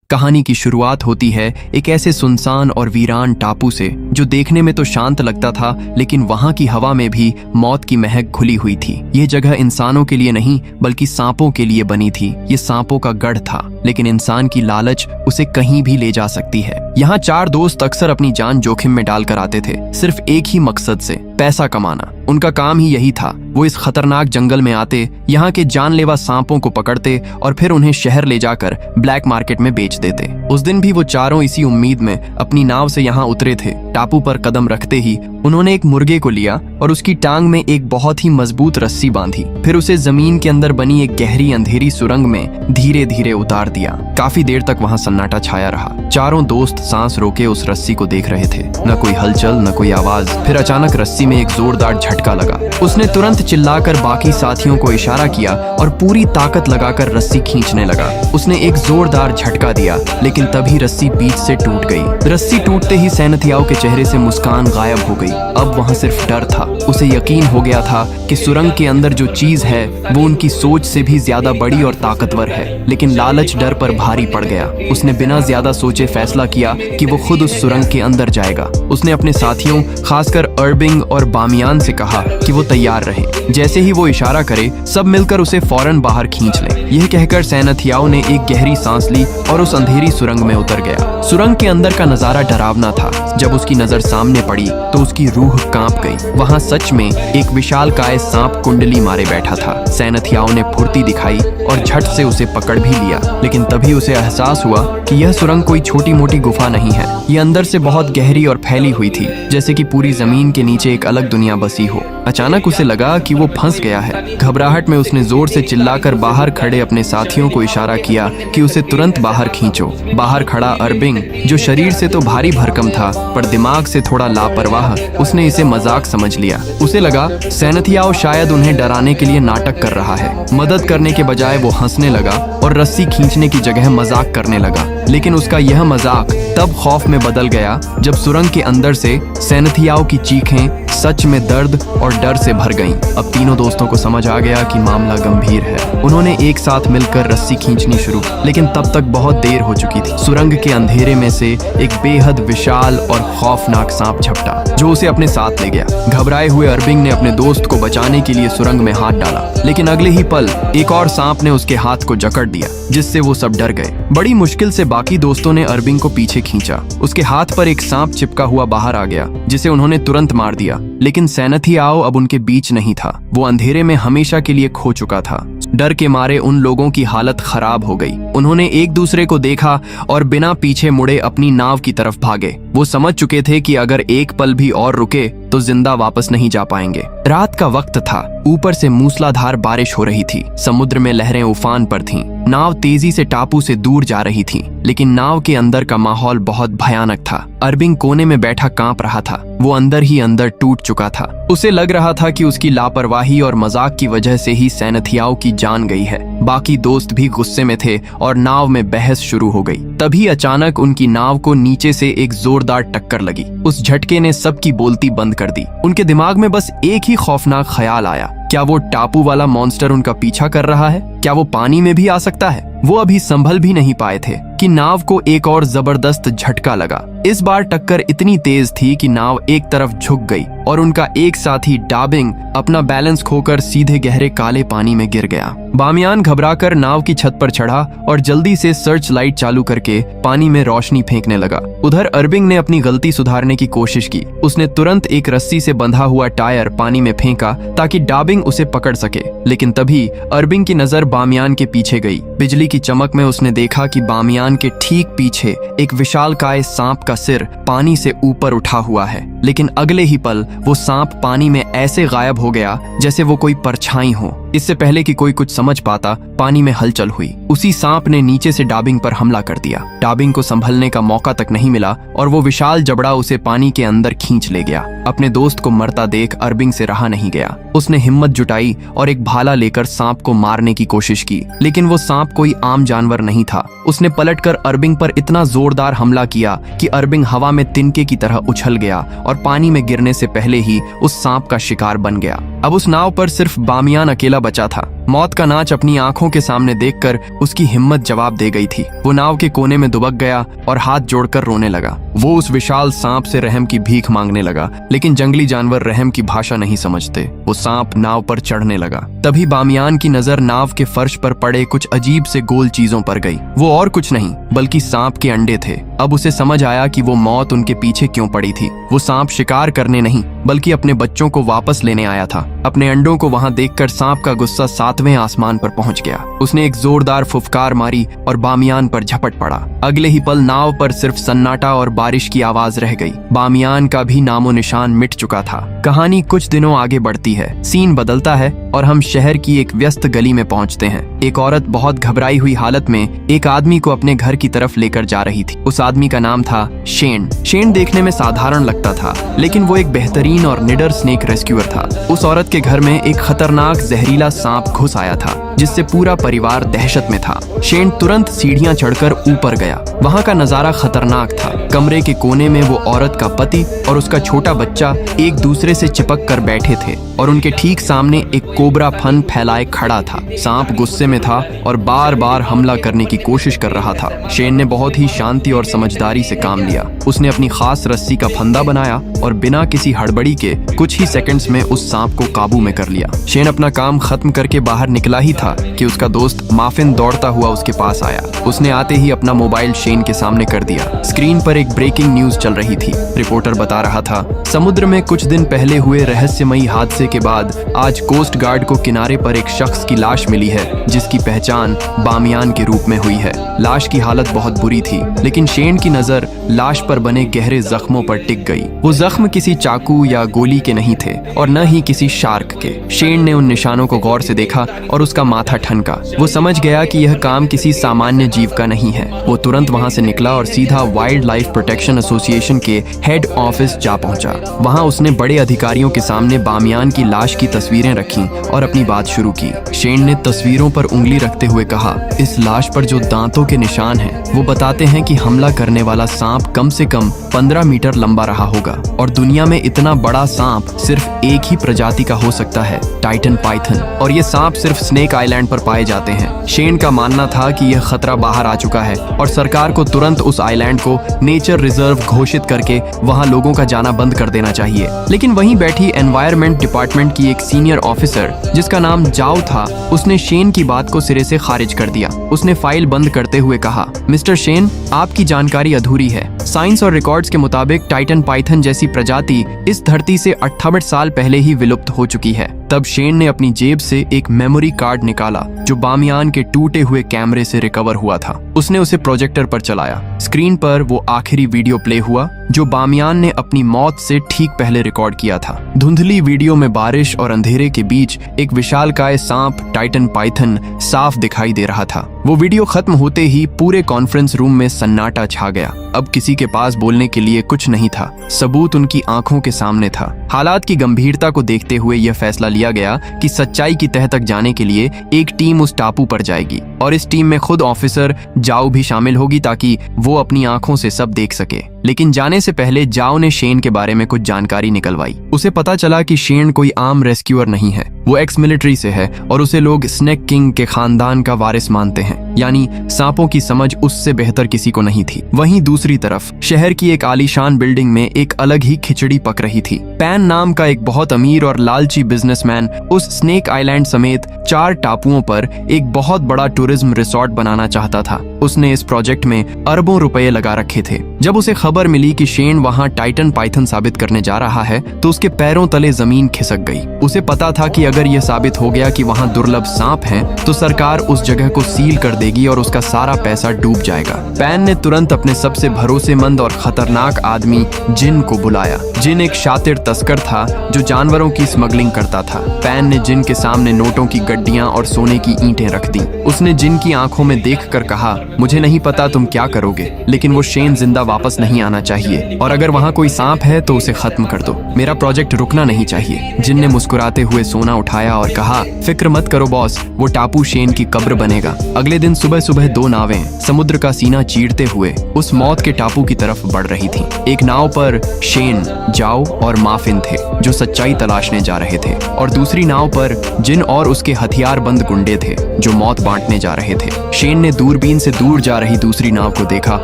कहानी की शुरुआत होती है एक ऐसे सुनसान और वीरान टापू से जो देखने में तो शांत लगता था, लेकिन वहां की हवा में भी मौत की महक घुली हुई थी। यह जगह इंसानों के लिए नहीं बल्कि सांपों के लिए बनी थी। ये सांपों का गढ़ था, लेकिन इंसान की लालच उसे कहीं भी ले जा सकती है। यहाँ 4 दोस्त अक्सर अपनी जान जोखिम में डालकर आते थे, सिर्फ एक ही मकसद से, पैसा कमाना। उनका काम ही यही था। वो इस खतरनाक जंगल में आते, यहाँ के जानलेवा सांपों को पकड़ते और फिर उन्हें शहर ले जाकर ब्लैक मार्केट में बेच देते। उस दिन भी वो चारों इसी उम्मीद में अपनी नाव से यहाँ उतरे थे। टापू पर कदम रखते ही उन्होंने एक मुर्गे को लिया और उसकी टांग में एक बहुत ही मजबूत रस्सी बांधी। फिर उसे जमीन के अंदर बनी एक गहरी अंधेरी सुरंग में धीरे धीरे उतार दिया। काफी देर तक वहाँ सन्नाटा छाया रहा। चारों दोस्त सांस रोके उस रस्सी को देख रहे थे। न कोई हलचल, न कोई आवाज। फिर अचानक रस्सी में एक जोरदार झटका लगा। उसने तुरंत चिल्लाकर बाकी साथियों को इशारा किया और पूरी ताकत लगाकर रस्सी खींचने लगा। उसने एक जोरदार झटका दिया, लेकिन तभी रस्सी बीच से टूट गई। रस्सी टूटते ही सैनथियाओ के चेहरे से मुस्कान गायब हो गई। अब वहाँ सिर्फ डर था। उसे यकीन हो गया था कि सुरंग के अंदर जो चीज है वो उनकी सोच से भी ज्यादा बड़ी और ताकतवर है। लेकिन लालच डर पर भारी पड़ गया। उसने बिना ज्यादा सोचे फैसला किया कि वो खुद उस सुरंग के अंदर जाएगा। उसने अपने साथियों, खासकर अर्बिंग और बामियान से कहा कि वो तैयार रहे। जैसे ही वो इशारा करे, सब मिलकर उसे फौरन बाहर खींच ले। यह कहकर सैनथियाओ ने एक गहरी सांस ली और उस अंधेरी सुरंग में उतर गया। सुरंग के अंदर का नजारा डरावना था। जब उसकी नजर सामने पड़ी तो उसकी रूह कांप गई। वहां सच में एक विशालकाय सांप कुंडली मारे बैठा था। सैनथियाओ ने फुर्ती दिखाई और झट से उसे पकड़ भी लिया, लेकिन तभी उसे एहसास हुआ कि यह सुरंग कोई छोटी मोटी गुफा नहीं है। यह अंदर से बहुत गहरी और फैली हुई थी, जैसे कि पूरी जमीन के नीचे एक अलग दुनिया बसी हो। अचानक उसे लगा कि वो फंस गया है। घबराहट में उसने जोर से चिल्लाकर बाहर खड़े अपने साथियों को इशारा किया कि उसे तुरंत बाहर खींचो। बाहर खड़ा अर्बिंग, जो शरीर से तो भारी भरकम था पर दिमाग से थोड़ा लापरवाह, उसने इसे मजाक समझ लिया। उसे लगा सैनथियाओ शायद उन्हें डराने के लिए नाटक कर रहा है। मदद करने के बजाय वो हंसने लगा और रस्सी खींचने की जगह मजाक करने लगा। लेकिन उसका यह मजाक तब खौफ में बदल गया जब सुरंग के अंदर से सैनथियाओ की चीखें सच में दर्द और डर से भर गईं। अब तीनों दोस्तों को समझ आ गया कि मामला गंभीर है। उन्होंने एक साथ मिलकर रस्सी खींचनी शुरू, लेकिन तब तक बहुत देर हो चुकी थी। सुरंग के अंधेरे में से एक बेहद विशाल और खौफनाक सांप झपटा, जो उसे अपने साथ ले गया। घबराए हुए अर्बिंग ने अपने दोस्त को बचाने के लिए सुरंग में हाथ डाला, लेकिन अगले ही पल एक और सांप ने उसके हाथ को जकड़ दिया, जिससे वो सब डर गए। बड़ी मुश्किल से बाकी दोस्तों ने अर्बिंग को पीछे खींचा। उसके हाथ पर एक सांप चिपका हुआ बाहर आ गया, जिसे उन्होंने तुरंत मार दिया। लेकिन सैनथियाओ अब उनके बीच नहीं था। वो अंधेरे में हमेशा के लिए खो चुका था। डर के मारे उन लोगों की हालत खराब हो गई। उन्होंने एक दूसरे को देखा और बिना पीछे मुड़े अपनी नाव की तरफ भागे। वो समझ चुके थे कि अगर एक पल भी और रुके तो जिंदा वापस नहीं जा पाएंगे। रात का वक्त था। ऊपर से मूसलाधार बारिश हो रही थी। समुद्र में लहरें उफान पर थीं। नाव तेजी से टापू से दूर जा रही थी, लेकिन नाव के अंदर का माहौल बहुत भयानक था। अर्बिंग कोने में बैठा कांप रहा था। वो अंदर ही अंदर टूट चुका था। उसे लग रहा था कि उसकी लापरवाही और मजाक की वजह से ही सैनथियाओ की जान गई है। बाकी दोस्त भी गुस्से में थे और नाव में बहस शुरू हो गई। तभी अचानक उनकी नाव को नीचे से एक जोरदार टक्कर लगी। उस झटके ने सबकी बोलती बंद कर दी। उनके दिमाग में बस एक ही खौफनाक ख्याल आया, क्या वो टापू वाला मॉन्स्टर उनका पीछा कर रहा है? क्या वो पानी में भी आ सकता है? वो अभी संभल भी नहीं पाए थे कि नाव को एक और जबरदस्त झटका लगा। इस बार टक्कर इतनी तेज थी कि नाव एक तरफ झुक गई और उनका एक साथी डाबिंग अपना बैलेंस खोकर सीधे गहरे काले पानी में गिर गया। बामियान घबराकर नाव की छत पर चढ़ा और जल्दी से सर्च लाइट चालू करके पानी में रोशनी फेंकने लगा। उधर अर्बिंग ने अपनी गलती सुधारने की कोशिश की। उसने तुरंत एक रस्सी से बंधा हुआ टायर पानी में फेंका ताकि डाबिंग उसे पकड़ सके। लेकिन तभी अर्बिंग की नजर बामियान के पीछे गई। बिजली की चमक में उसने देखा कि बामियान के ठीक पीछे एक विशालकाय सांप का सिर पानी से ऊपर उठा हुआ है। लेकिन अगले ही पल वो सांप पानी में ऐसे गायब हो गया जैसे वो कोई परछाई हो। इससे पहले कि कोई कुछ समझ पाता, पानी में हलचल हुई। उसी सांप ने नीचे से डाबिंग पर हमला कर दिया। डाबिंग को संभलने का मौका तक नहीं मिला और वो विशाल जबड़ा उसे पानी के अंदर खींच ले गया। अपने दोस्त को मरता देख अर्बिंग से रहा नहीं गया। उसने हिम्मत जुटाई और एक भाला लेकर सांप को मारने की कोशिश की, लेकिन वो सांप कोई आम जानवर नहीं था। उसने पलटकर अर्बिंग पर इतना जोरदार हमला किया कि अर्बिंग हवा में तिनके की तरह उछल गया और पानी में गिरने से पहले ही उस सांप का शिकार बन गया। अब उस नाव पर सिर्फ बामियान अकेला बचा था। मौत का नाच अपनी आंखों के सामने देखकर उसकी हिम्मत जवाब दे गई थी। वो नाव के कोने में दुबक गया और हाथ जोड़कर रोने लगा। वो उस विशाल सांप से रहम की भीख मांगने लगा, लेकिन जंगली जानवर रहम की भाषा नहीं समझते। वो सांप नाव पर चढ़ने लगा। तभी बामियान की नजर नाव के फर्श पर पड़े कुछ अजीब से गोल चीजों पर गई। वो और कुछ नहीं बल्कि सांप के अंडे थे। अब उसे समझ आया कि वो मौत उनके पीछे क्यों पड़ी थी। वो सांप शिकार करने नहीं बल्कि अपने बच्चों को वापस लेने आया था। अपने अंडों को वहां देखकर सांप का गुस्सा 7वें आसमान पर पहुंच गया। उसने एक जोरदार फुफकार मारी और बामियान पर झपट पड़ा। अगले ही पल नाव पर सिर्फ सन्नाटा और बारिश की आवाज रह गई। बामियान का भी नामो निशान मिट चुका था। कहानी कुछ दिनों आगे बढ़ती है। सीन बदलता है और हम शहर की एक व्यस्त गली में पहुंचते हैं। एक औरत बहुत घबराई हुई हालत में एक आदमी को अपने घर की तरफ लेकर जा रही थी। उस आदमी का नाम था शेन। शेन देखने में साधारण लगता था, लेकिन वो एक बेहतरीन और निडर स्नेक रेस्क्यूअर था। उस औरत के घर में एक खतरनाक जहरीला सांप घुस आया था, जिससे पूरा परिवार दहशत में था। शेन तुरंत सीढ़ियां चढ़कर ऊपर गया। वहां का नजारा खतरनाक था। कमरे के कोने में वो औरत का पति और उसका छोटा बच्चा एक दूसरे से चिपक कर बैठे थे और उनके ठीक सामने एक कोबरा फन फैलाए खड़ा था। सांप गुस्से में था और बार बार हमला करने की कोशिश कर रहा था। शेन ने बहुत ही शांति और समझदारी से काम लिया। उसने अपनी खास रस्सी का फंदा बनाया और बिना किसी हड़बड़ी के कुछ ही सेकंड्स में उस सांप को काबू में कर लिया। शेन अपना काम खत्म करके बाहर निकला ही था कि उसका दोस्त माफिन दौड़ता हुआ उसके पास आया। उसने आते ही अपना मोबाइल शेन के सामने कर दिया। स्क्रीन पर एक ब्रेकिंग न्यूज चल रही थी। रिपोर्टर बता रहा था, समुद्र में कुछ दिन पहले हुए रहस्यमयी हादसे के बाद आज कोस्ट गार्ड को किनारे पर एक शख्स की लाश मिली है, जिसकी पहचान बामियान के रूप में हुई है। लाश की हालत बहुत बुरी थी, लेकिन शेन की नजर लाश पर बने गहरे जख्मों पर टिक गई। वो जख्म किसी चाकू या गोली के नहीं थे और न ही किसी शार्क के। शेन ने उन निशानों को गौर से देखा और उसका माथा ठनका। वो समझ गया कि यह काम किसी सामान्य जीव का नहीं है। वो तुरंत वहां से निकला और सीधा वाइल्ड लाइफ प्रोटेक्शन एसोसिएशन के हेड ऑफिस जा पहुंचा। वहां उसने बड़े अधिकारियों के सामने बामियान की लाश की तस्वीरें रखी और अपनी बात शुरू की। शेन ने तस्वीरों पर उंगली रखते हुए कहा, इस लाश पर जो दांतों के निशान हैं, वो बताते हैं कि हमला करने वाला सांप कम से कम 15 मीटर लंबा रहा होगा और दुनिया में इतना बड़ा सांप सिर्फ एक ही प्रजाति का हो सकता है, टाइटन पाइथन। और ये सांप सिर्फ स्नेक आइलैंड पर पाए जाते हैं। शेन का मानना था कि यह खतरा बाहर आ चुका है और सरकार को तुरंत उस आइलैंड को नेचर रिजर्व घोषित करके वहां लोगों का जाना बंद कर देना चाहिए। लेकिन वहीं बैठी एनवायरमेंट डिपार्टमेंट की एक सीनियर ऑफिसर, जिसका नाम जाओ था, उसने शेन की बात को सिरे से खारिज कर दिया। उसने फाइल बंद करते हुए कहा, मिस्टर शेन, आपकी जानकारी अधूरी है। साइंस और रिकॉर्ड्स के मुताबिक टाइटन पाइथन जैसी प्रजाति इस धरती से 58 साल पहले ही विलुप्त हो चुकी है। तब शेन ने अपनी जेब से एक मेमोरी कार्ड निकाला जो बामियान के टूटे हुए कैमरे से रिकवर हुआ था। उसने उसे प्रोजेक्टर पर चलाया। स्क्रीन पर वो आखिरी वीडियो प्ले हुआ जो बामियान ने अपनी मौत से ठीक पहले रिकॉर्ड किया था। धुंधली वीडियो में बारिश और अंधेरे के बीच एक विशालकाय सांप टाइटन पाइथन साफ दिखाई दे रहा था। वो वीडियो खत्म होते ही पूरे कॉन्फ्रेंस रूम में सन्नाटा छा गया। अब किसी के पास बोलने के लिए कुछ नहीं था। सबूत उनकी आंखों के सामने था। हालात की गंभीरता को देखते हुए यह फैसला लिया गया कि सच्चाई की तह तक जाने के लिए एक टीम उस टापू पर जाएगी और इस टीम में खुद ऑफिसर जाओ भी शामिल होगी ताकि वो अपनी आंखों से सब देख सके। लेकिन जाने से पहले जाओ ने शेन के बारे में कुछ जानकारी निकलवाई। उसे पता चला कि शेन कोई आम रेस्क्यूअर नहीं है। वो एक्स मिलिट्री से है और उसे लोग स्नेक किंग के खानदान का वारिस मानते हैं, यानी सांपों की समझ उससे बेहतर किसी को नहीं थी। वहीं दूसरी तरफ शहर की एक आलीशान बिल्डिंग में एक अलग ही खिचड़ी पक रही थी। पैन नाम का एक बहुत अमीर और लालची बिजनेसमैन उस स्नेक आइलैंड समेत 4 टापुओं पर एक बहुत बड़ा टूरिज्म रिसोर्ट बनाना चाहता था। उसने इस प्रोजेक्ट में अरबों रुपए लगा रखे थे। जब उसे खबर मिली कि शेन वहां टाइटन पाइथन साबित करने जा रहा है तो उसके पैरों तले जमीन खिसक गई। उसे पता था कि अगर यह साबित हो गया कि वहां दुर्लभ सांप हैं, तो सरकार उस जगह को सील कर देगी और उसका सारा पैसा डूब जाएगा। पैन ने तुरंत अपने सबसे भरोसेमंद और खतरनाक आदमी जिन को बुलाया। जिन एक शातिर तस्कर था जो जानवरों की स्मगलिंग करता था। पैन ने जिन के सामने नोटों की गड्डियां और सोने की ईंटें रख दी। उसने जिन की आंखों में देखकर कहा, मुझे नहीं पता तुम क्या करोगे, लेकिन वो शेन जिंदा वापस नहीं आना चाहिए, और अगर वहाँ कोई सांप है तो उसे खत्म कर दो। मेरा प्रोजेक्ट रुकना नहीं चाहिए। जिन ने मुस्कुराते हुए सोना उठाया और कहा, फिक्र मत करो बॉस, वो टापू शेन की कब्र बनेगा। अगले दिन सुबह सुबह 2 नावें समुद्र का सीना चीरते हुए उस मौत के टापू की तरफ बढ़ रही थीं। एक नाव पर शेन, जाओ और माफिन थे जो सच्चाई तलाशने जा रहे थे, और दूसरी नाव पर जिन और उसके हथियारबंद गुंडे थे जो मौत बांटने जा रहे थे। शेन ने दूरबीन से दूर जा रही दूसरी नाव को देखा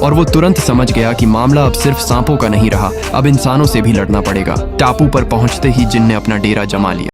और वो तुरंत समझ गया कि मामला अब सिर्फ सांपों का नहीं रहा, अब इंसानों से भी लड़ना पड़ेगा। टापू पर पहुंचते ही जिन ने अपना डेरा जमा लिया।